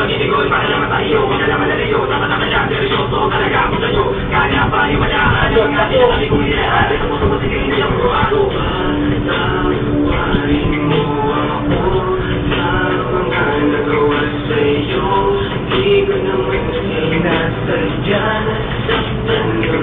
pag-ibig ko'y para naman tayo. Kung na naman nalayo, dapat naman yan, seryoso talaga ako sa'yo. Kaya pa yung malaan, yung nga sinasabi kong inaaral. Sa puso ko sige, hindi ako araw. Patawarin mo ako sa mga nagawa sa'yo. Di ko naman sinasadya na saktan mo.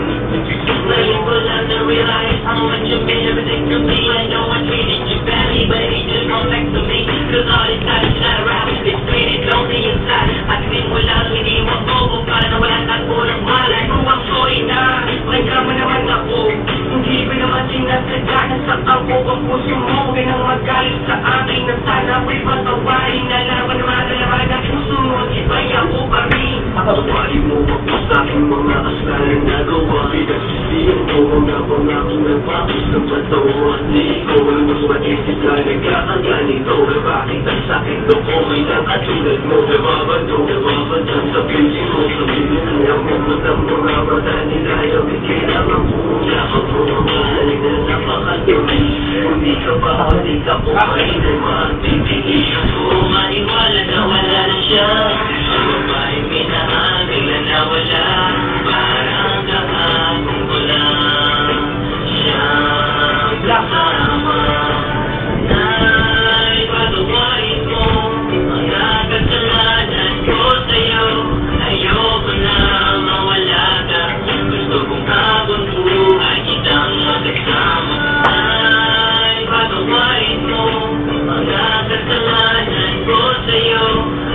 Ngayon ko lang na-realize how much you mean everything to me. I know I treated you badly, but it just come back to me. Cause all this time you not around, it's pretty lonely inside. At din mo lang iniwan ko kung para na wala tagpo ng malay. Kung ang sorry na, may kama naman ako. Hindi ko naman sinasadya na saktan ko ang puso mo. Huwag nang magalit sa akin na sana ko'y patawarin. Nalaman naman na naman ang puso mo, iba'y ako pa rin. Patawarin mo ako sa aking mga kasalanan nagawa. Pinagsisiyan ko mga pangako na bakit ng patawa. Di ko mas mag-isip na nagkakaganito. Bakit ang sakit ko may nakatulad mo? Nababanto sa piling mo. Sabihin ang mga mga mata nila. Yung kailangan mo yakap mo mga haling na napakatuloy. Hindi ka ba hindi ka kumain ay magpipigil. Kung maniwala na wala na siya. Ang babae minahal bigla na wala. Parang kahapon ko lang siyang kasama. Ay, patawarin mo ang nakasalanan ko sa'yo. Ayoko na mawala ka. Gusto kong habang buhay kitang magkasama. Ay, patawarin mo ang nakasalanan ko sa'yo.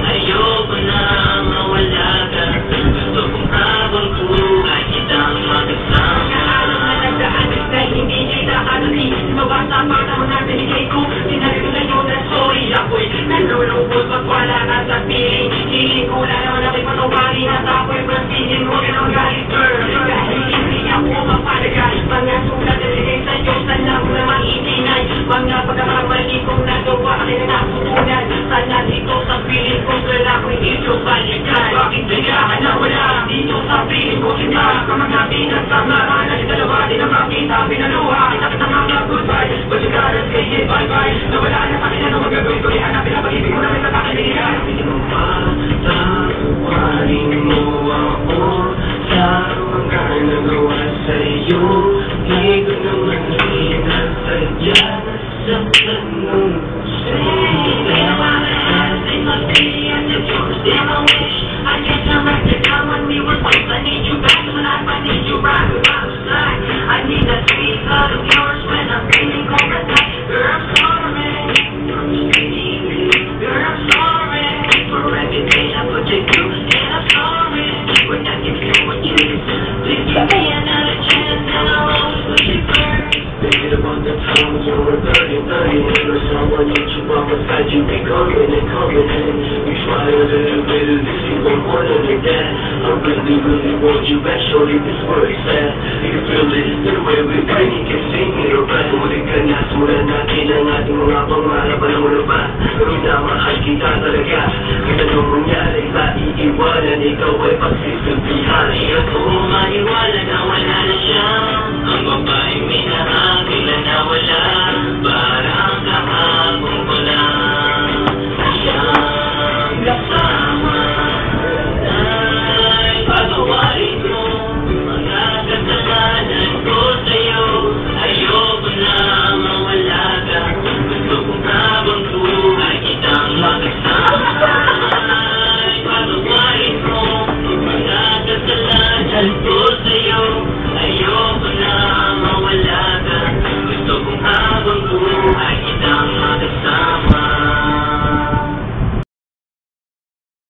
Ayoko na mawala ka. Gusto kong habang buhay kitang magkasama. Naalam na nagdaanas na hindi niya nakakati. Mabasa pa naman na binigay ko. Sinabi ko sa'yo na sorry ako'y nalulungkot pag wala ka sa piling. Hiling ko na naman ako'y patawarin at ako'y pansinin mo ka ng galit girl. Dahil hindi ako mapalagal. Mga sulat na binigay sa'yo sana mo na maintinay. Mga pagkakamali kong nagawa akin na nakukunan. Sana dito sa piling ko girl ako'y ito balikan. Bakit bigla ka na wala dito sa piling ko kita? Kamagabi na sa marahan dalawa din ang makita pinaluha. Kita kita mga goodbye. But you gotta say it bye-bye. Nawala na sa akin ano magagawin ko. Ihanapin ang pag-ibig mo na may tatakay binigay. Hindi mo patawarin mo ako sa mga nagawa sa'yo. Di ko naman sinasadya na saktan mo. Damn, I wish I get to wreck the time when we were close. I need you back in my life, I need you right by my side. I need that sweet love of yours when I'm feeling cold at night. Girl, I'm sorry. Girl, I'm sorry for everything I put you through. And I'm sorry for not giving you what you deserve. Please give me another chance and I'll always put you first. Thinking about the time when you were 30, never saw I need you by my side. You be coming and coming and you try a little bit of this, you want more than that. I really want you back, shorty, this where it's at. You can feel it, the way we bring, you can sing it alright. Muli ka na, simulan natin ang ating mga pangarap. Alam mo na ba, minamahal kita talaga. Kita nung nangyari sa iiwanan, ikaw ay pagsisilbihan. Kung maiwala na wala na siya, ang babaeng minahal bigla na wala. Parang kahapon ko lang siyang kasama. Ay, patawarin mo ang nakasalanan ko sa'yo. Ayoko na mawala ka. Gusto kong habang buhay kitang magkasama. Ay, patawarin mo ang nakasalanan ko sa'yo. Ayoko na